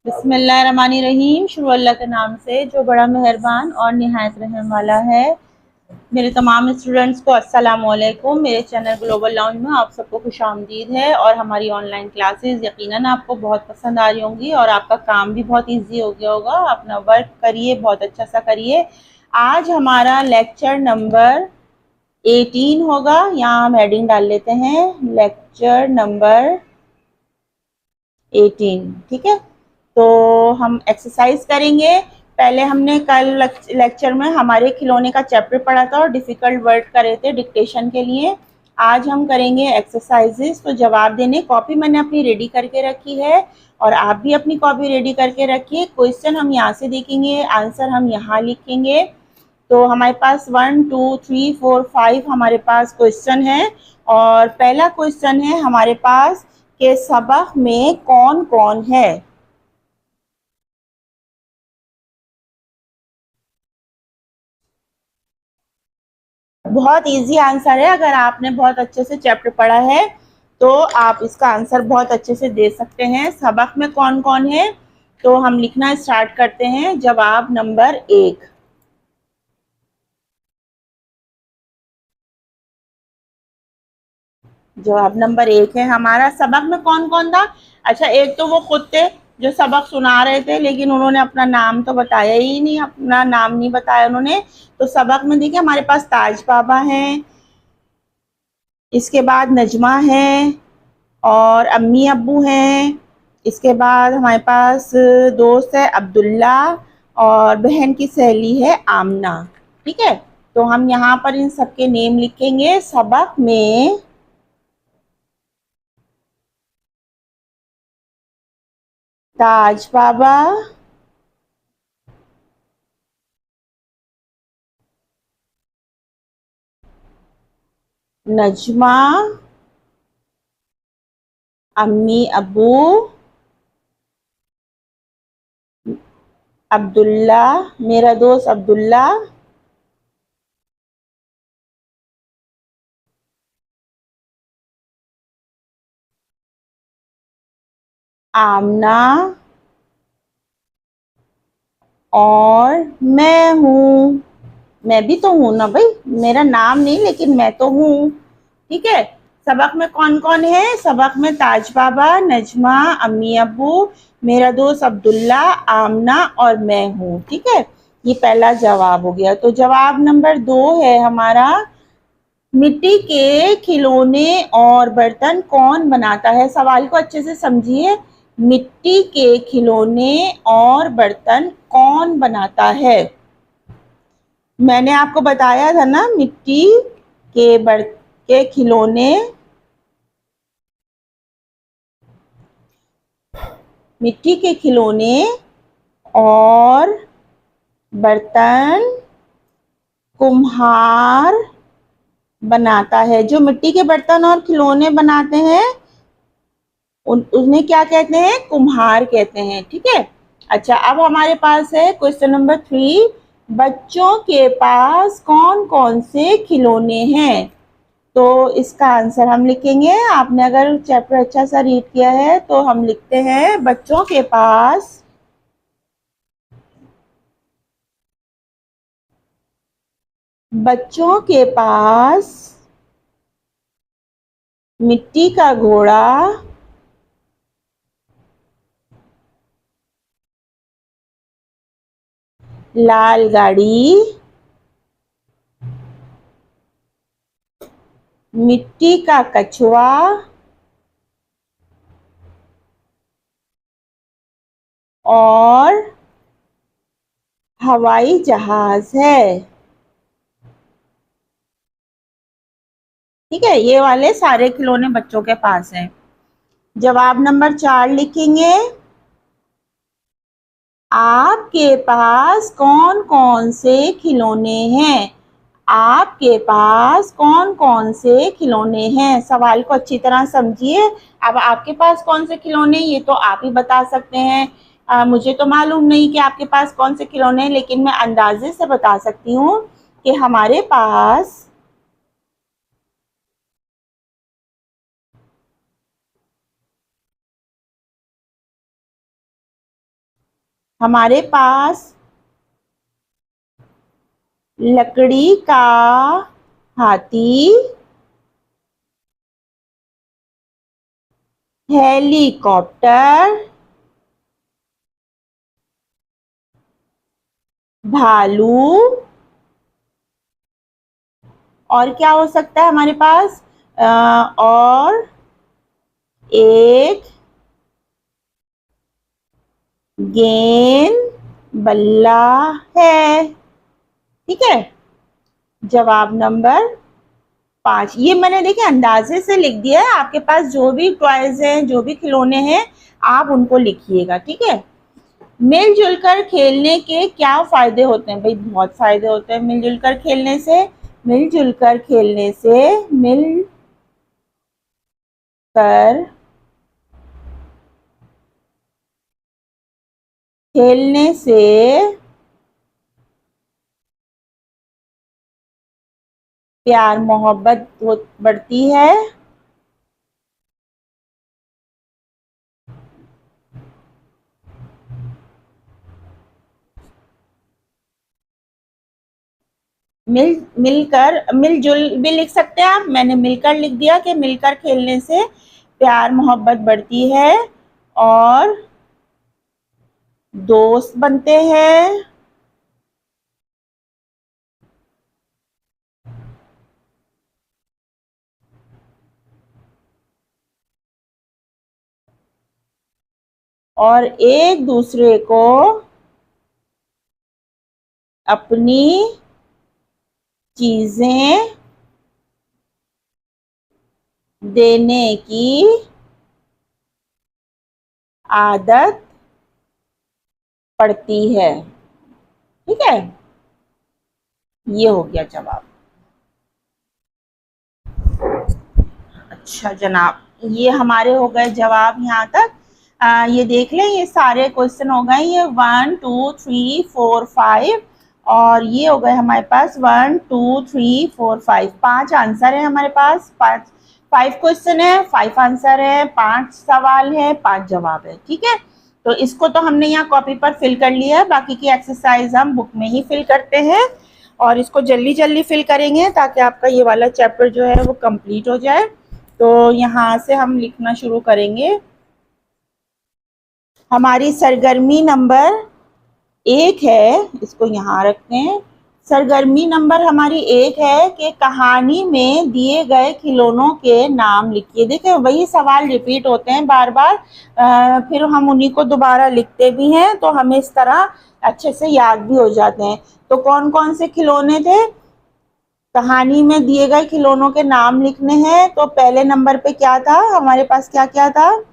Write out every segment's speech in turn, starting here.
बिस्मिल्लाहिर्रहमानिर्रहीम। शुरू अल्लाह के नाम से जो बड़ा मेहरबान और निहायत रहम वाला है। मेरे तमाम स्टूडेंट्स को अस्सलाम वालेकुम। मेरे चैनल ग्लोबल लाउंज में आप सबको खुशामदीद है और हमारी ऑनलाइन क्लासेस यकीनन आपको बहुत पसंद आ रही होंगी और आपका काम भी बहुत इजी हो गया होगा। अपना वर्क करिए, बहुत अच्छा सा करिए। आज हमारा लेक्चर नंबर 18 होगा। यहाँ हम हेडिंग डाल लेते हैं, लेक्चर नंबर 18। ठीक है, तो हम एक्सरसाइज करेंगे। पहले हमने कल लेक्चर में हमारे खिलौने का चैप्टर पढ़ा था और डिफ़िकल्ट वर्ड करे थे डिक्टेशन के लिए। आज हम करेंगे एक्सरसाइजेस। तो जवाब देने कॉपी मैंने अपनी रेडी करके रखी है और आप भी अपनी कॉपी रेडी करके रखिए। क्वेश्चन हम यहाँ से देखेंगे, आंसर हम यहाँ लिखेंगे। तो हमारे पास 1 2 3 4 5 हमारे पास क्वेश्चन है। और पहला क्वेश्चन है हमारे पास के सबक में कौन कौन है। बहुत इजी आंसर है। अगर आपने बहुत अच्छे से चैप्टर पढ़ा है तो आप इसका आंसर बहुत अच्छे से दे सकते हैं। सबक में कौन कौन है, तो हम लिखना स्टार्ट करते हैं। जवाब नंबर 1। जवाब नंबर 1 है हमारा। सबक में कौन कौन था? अच्छा, एक तो वो खुद थे जो सबक सुना रहे थे, लेकिन उन्होंने अपना नाम तो बताया ही नहीं, अपना नाम नहीं बताया उन्होंने। तो सबक में देखिए हमारे पास ताज बाबा हैं, इसके बाद नजमा है और अम्मी अब्बू हैं। इसके बाद हमारे पास दोस्त है अब्दुल्ला और बहन की सहेली है आमना। ठीक है, तो हम यहाँ पर इन सबके नेम लिखेंगे। सबक में ताज बाबा, नजमा, अम्मी अब्बू, अब्दुल्ला, मेरा दोस्त अब्दुल्ला, आमना और मैं हूँ। मैं भी तो हूँ ना भाई, मेरा नाम नहीं लेकिन मैं तो हूँ। ठीक है, सबक में कौन कौन है? सबक में ताज बाबा, नजमा, अम्मी अब्बू, मेरा दोस्त अब्दुल्ला, आमना और मैं हूँ। ठीक है, ये पहला जवाब हो गया। तो जवाब नंबर 2 है हमारा, मिट्टी के खिलौने और बर्तन कौन बनाता है? सवाल को अच्छे से समझिए। मिट्टी के खिलौने और बर्तन कौन बनाता है? मैंने आपको बताया था ना, मिट्टी के खिलौने, मिट्टी के खिलौने और बर्तन कुम्हार बनाता है। जो मिट्टी के बर्तन और खिलौने बनाते हैं उन्हें क्या कहते हैं? कुम्हार कहते हैं। ठीक है, अच्छा, अब हमारे पास है क्वेश्चन नंबर 3। बच्चों के पास कौन कौन से खिलौने हैं? तो इसका आंसर हम लिखेंगे। आपने अगर चैप्टर अच्छा सा रीड किया है तो हम लिखते हैं, बच्चों के पास मिट्टी का घोड़ा, लाल गाड़ी, मिट्टी का कछुआ और हवाई जहाज है। ठीक है, ये वाले सारे खिलौने बच्चों के पास हैं। जवाब नंबर 4 लिखेंगे। आपके पास कौन कौन से खिलौने हैं? आपके पास कौन कौन से खिलौने हैं? सवाल को अच्छी तरह समझिए। अब आपके पास कौन से खिलौने, ये तो आप ही बता सकते हैं। मुझे तो मालूम नहीं कि आपके पास कौन से खिलौने हैं, लेकिन मैं अंदाजे से बता सकती हूँ कि हमारे पास हमारे पास लकड़ी का हाथी, हेलीकॉप्टर, भालू, और क्या हो सकता है हमारे पास, और एक गेंद बल्ला है। ठीक है। जवाब नंबर 5। ये मैंने देखिए अंदाजे से लिख दिया है, आपके पास जो भी टॉयज हैं, जो भी खिलौने हैं, आप उनको लिखिएगा। ठीक है। मिलजुल कर खेलने के क्या फायदे होते हैं? भाई बहुत फायदे होते हैं मिलजुल कर खेलने से। मिलजुल कर खेलने से, मिल कर खेलने से प्यार मोहब्बत बढ़ती है। मिलकर, मिलजुल भी लिख सकते हैं आप, मैंने मिलकर लिख दिया कि मिलकर खेलने से प्यार मोहब्बत बढ़ती है और दोस्त बनते हैं। और एक दूसरे को अपनी चीजें देने की आदत पड़ती है। ठीक है। ये हो गया जवाब। अच्छा जनाब, ये हमारे हो गए जवाब यहाँ तक। ये देख लें, ये सारे क्वेश्चन हो गए, ये 1 2 3 4 5, और ये हो गए हमारे पास 1 2 3 4 5, 5 आंसर है हमारे पास। 5 क्वेश्चन है, 5 आंसर है, 5 सवाल है, 5 जवाब है। ठीक है। तो इसको तो हमने यहाँ कॉपी पर फिल कर लिया है, बाकी की एक्सरसाइज हम बुक में ही फिल करते हैं, और इसको जल्दी जल्दी फिल करेंगे ताकि आपका ये वाला चैप्टर जो है वो कंप्लीट हो जाए। तो यहाँ से हम लिखना शुरू करेंगे। हमारी सरगर्मी नंबर 1 है, इसको यहाँ रखते हैं। सरगर्मी नंबर हमारी 1 है कि कहानी में दिए गए खिलौनों के नाम लिखिए। देखिए वही सवाल रिपीट होते हैं बार बार, फिर हम उन्हीं को दोबारा लिखते भी हैं, तो हमें इस तरह अच्छे से याद भी हो जाते हैं। तो कौन कौन से खिलौने थे? कहानी में दिए गए खिलौनों के नाम लिखने हैं। तो पहले नंबर पे क्या था हमारे पास, क्या क्या था?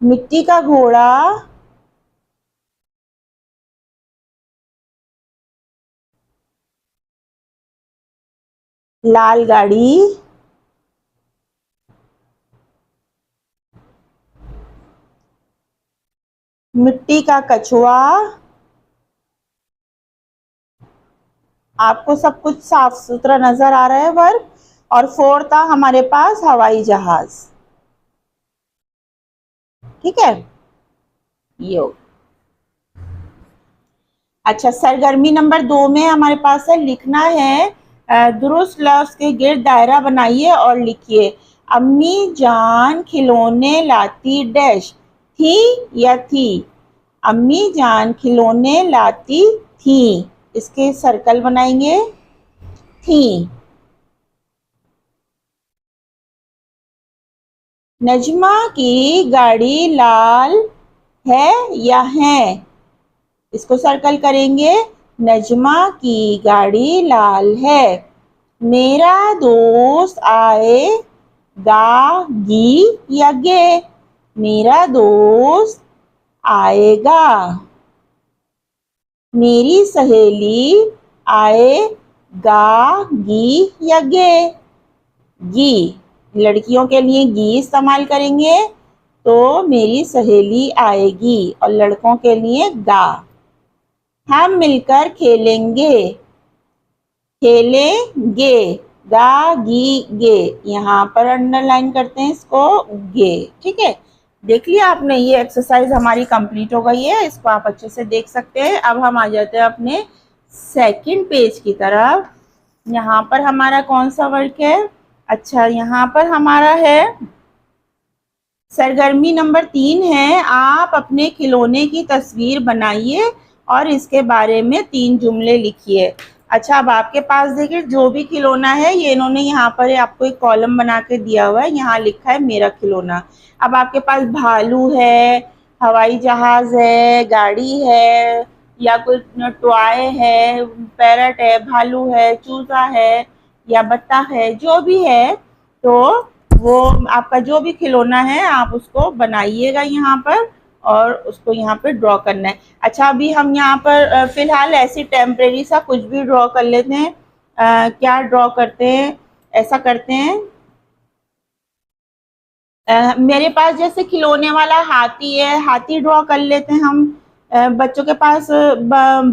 मिट्टी का घोड़ा, लाल गाड़ी, मिट्टी का कछुआ। आपको सब कुछ साफ सुथरा नजर आ रहा है वर्क? और 4 था हमारे पास हवाई जहाज। ठीक है। ये हो। अच्छा, सरगर्मी नंबर 2 में हमारे पास है, लिखना है दुरुस्त लफ्ज के गिर्द दायरा बनाइए और लिखिए। अम्मी जान खिलौने लाती डैश, थी या थी? अम्मी जान खिलौने लाती थी, इसके सर्कल बनाएंगे। थी। नजमा की गाड़ी लाल है या है? इसको सर्कल करेंगे। नजमा की गाड़ी लाल है। मेरा दोस्त आएगा गी या गे? मेरा दोस्त आएगा। मेरी सहेली आएगा गी या गे? गी। लड़कियों के लिए गी इस्तेमाल करेंगे, तो मेरी सहेली आएगी, और लड़कों के लिए गा। हम मिलकर खेलेंगे, खेलेंगे, गा गी गे, यहाँ पर अंडरलाइन करते हैं इसको, गे। ठीक है। देख लिया आपने, ये एक्सरसाइज हमारी कंप्लीट हो गई है, इसको आप अच्छे से देख सकते हैं। अब हम आ जाते हैं अपने सेकंड पेज की तरफ। यहाँ पर हमारा कौन सा वर्क है? अच्छा, यहाँ पर हमारा है सरगर्मी नंबर 3 है, आप अपने खिलौने की तस्वीर बनाइए और इसके बारे में 3 जुमले लिखिए। अच्छा, अब आपके पास देखिए जो भी खिलौना है, ये इन्होंने यहाँ पर आपको एक कॉलम बना के दिया हुआ है, यहाँ लिखा है मेरा खिलौना। अब आपके पास भालू है, हवाई जहाज है, गाड़ी है, या कोई टॉय है, पैरट है, भालू है, चूजा है, या बत्तख है, जो भी है, तो वो आपका जो भी खिलौना है आप उसको बनाइएगा यहाँ पर, और उसको यहाँ पर ड्रॉ करना है। अच्छा, अभी हम यहाँ पर फिलहाल ऐसी टेम्परेरी सा कुछ भी ड्रॉ कर लेते हैं। क्या ड्रॉ करते हैं? ऐसा करते हैं, मेरे पास जैसे खिलौने वाला हाथी है, हाथी ड्रॉ कर लेते हैं हम। बच्चों के पास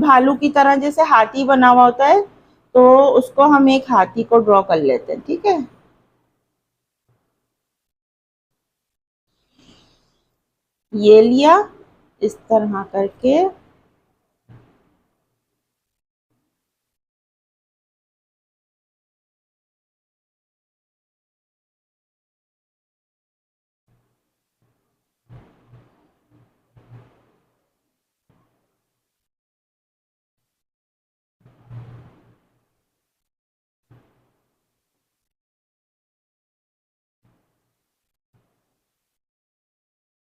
भालू की तरह जैसे हाथी बना हुआ होता है, तो उसको हम एक हाथी को ड्रॉ कर लेते हैं, ठीक है। ये लिया इस तरह करके।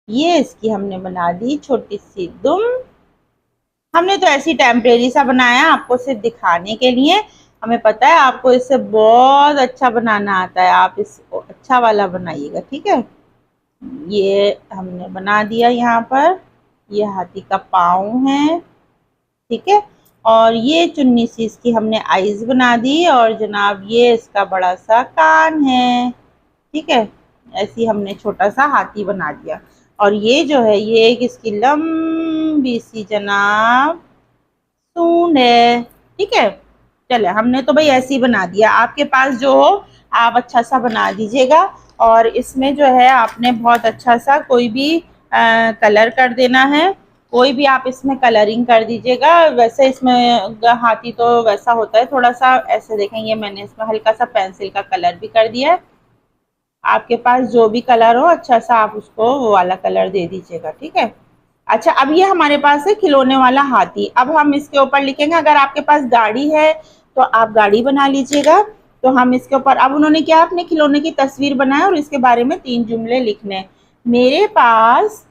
ये इसकी हमने बना दी छोटी सी दुम। हमने तो ऐसी टेम्परेरी सा बनाया आपको सिर्फ दिखाने के लिए। हमें पता है आपको इससे बहुत अच्छा बनाना आता है, आप इसको अच्छा वाला बनाइएगा, ठीक है। ये हमने बना दिया यहाँ पर। ये हाथी का पाँव है, ठीक है। और ये चुन्नी सी इसकी हमने आईज बना दी, और जनाब ये इसका बड़ा सा कान है, ठीक है। ऐसी हमने छोटा सा हाथी बना दिया। और ये जो है, ये एक इसकी लंबी सी जनाब सूंड है, ठीक है। चले, हमने तो भाई ऐसे ही बना दिया। आपके पास जो हो आप अच्छा सा बना दीजिएगा। और इसमें जो है आपने बहुत अच्छा सा कोई भी कलर कर देना है, कोई भी आप इसमें कलरिंग कर दीजिएगा। वैसे इसमें हाथी तो वैसा होता है थोड़ा सा, ऐसे देखेंगे मैंने इसमें हल्का सा पेंसिल का कलर भी कर दिया है। आपके पास जो भी कलर हो अच्छा सा आप उसको वो वाला कलर दे दीजिएगा, ठीक है। अच्छा, अब ये हमारे पास है खिलौने वाला हाथी। अब हम इसके ऊपर लिखेंगे, अगर आपके पास गाड़ी है तो आप गाड़ी बना लीजिएगा। तो हम इसके ऊपर, अब उन्होंने क्या अपने खिलौने की तस्वीर बनाया और इसके बारे में 3 जुमले लिखने हैं। मेरे पास,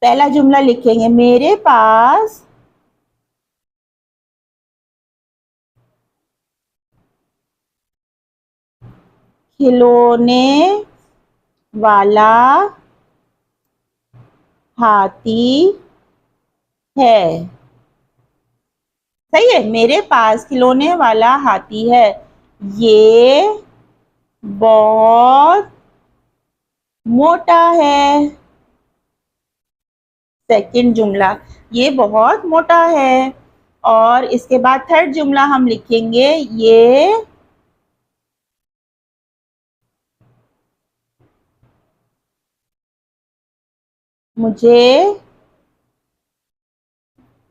पहला जुमला लिखेंगे, मेरे पास खिलौने वाला हाथी है। सही है, मेरे पास खिलौने वाला हाथी है, ये बहुत मोटा है। सेकंड जुमला, ये बहुत मोटा है। और इसके बाद थर्ड जुमला हम लिखेंगे, ये मुझे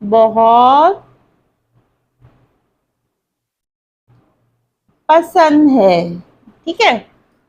बहुत पसंद है, ठीक है।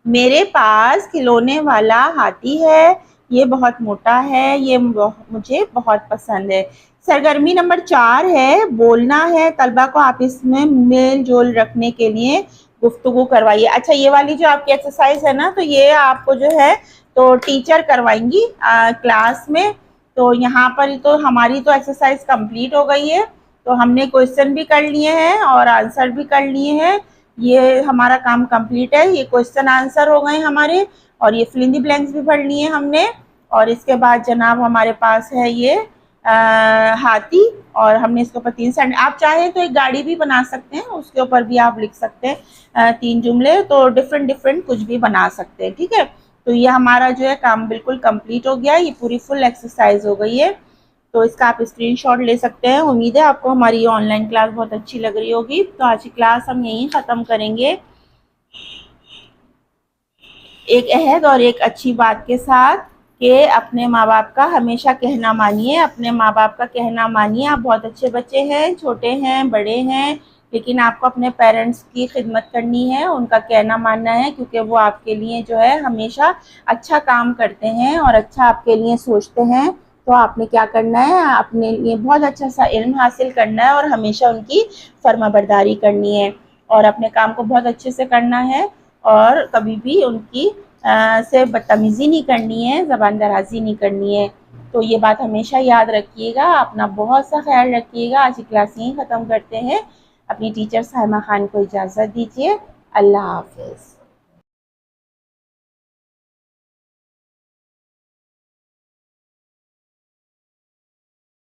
मेरे पास खिलौने वाला हाथी है, ये बहुत मोटा है, ये मुझे बहुत पसंद है। सरगर्मी नंबर 4 है, बोलना है तलबा को, आप इसमें मेल जोल रखने के लिए गुफ्तगू करवाइए। अच्छा, ये वाली जो आपकी एक्सरसाइज है ना, तो ये आपको जो है तो टीचर करवाएंगी क्लास में। तो यहाँ पर तो हमारी तो एक्सरसाइज कंप्लीट हो गई है। तो हमने क्वेश्चन भी कर लिए हैं और आंसर भी कर लिए हैं। ये हमारा काम कंप्लीट है, ये क्वेश्चन आंसर हो गए हमारे, और ये फिल इन द ब्लैंक्स भी पढ़ लिए हमने। और इसके बाद जनाब हमारे पास है ये हाथी, और हमने इसके ऊपर 3 सेंट, आप चाहें तो एक गाड़ी भी बना सकते हैं, उसके ऊपर भी आप लिख सकते हैं 3 जुमले, तो डिफरेंट डिफरेंट कुछ भी बना सकते हैं, ठीक है। तो ये हमारा जो है काम बिल्कुल कंप्लीट हो गया, ये पूरी फुल एक्सरसाइज हो गई है। तो इसका आप स्क्रीनशॉट ले सकते हैं। उम्मीद है आपको हमारी ये ऑनलाइन क्लास बहुत अच्छी लग रही होगी। तो आज की क्लास हम यहीं ख़त्म करेंगे, एक अहद और एक अच्छी बात के साथ, कि अपने माँ बाप का हमेशा कहना मानिए, अपने माँ बाप का कहना मानिए। आप बहुत अच्छे बच्चे हैं, छोटे हैं, बड़े हैं, लेकिन आपको अपने पेरेंट्स की खिदमत करनी है, उनका कहना मानना है, क्योंकि वो आपके लिए जो है हमेशा अच्छा काम करते हैं और अच्छा आपके लिए सोचते हैं। तो आपने क्या करना है, अपने लिए बहुत अच्छा सा इल्म हासिल करना है और हमेशा उनकी फर्माबरदारी करनी है और अपने काम को बहुत अच्छे से करना है और कभी भी उनकी से बदतमीज़ी नहीं करनी है, ज़बान दराज़ी नहीं करनी है। तो ये बात हमेशा याद रखिएगा। अपना बहुत सा ख्याल रखिएगा। आज की क्लास यहीं ख़त्म करते हैं। अपनी टीचर साहिमा खान को इजाज़त दीजिए। अल्लाह हाफिज़।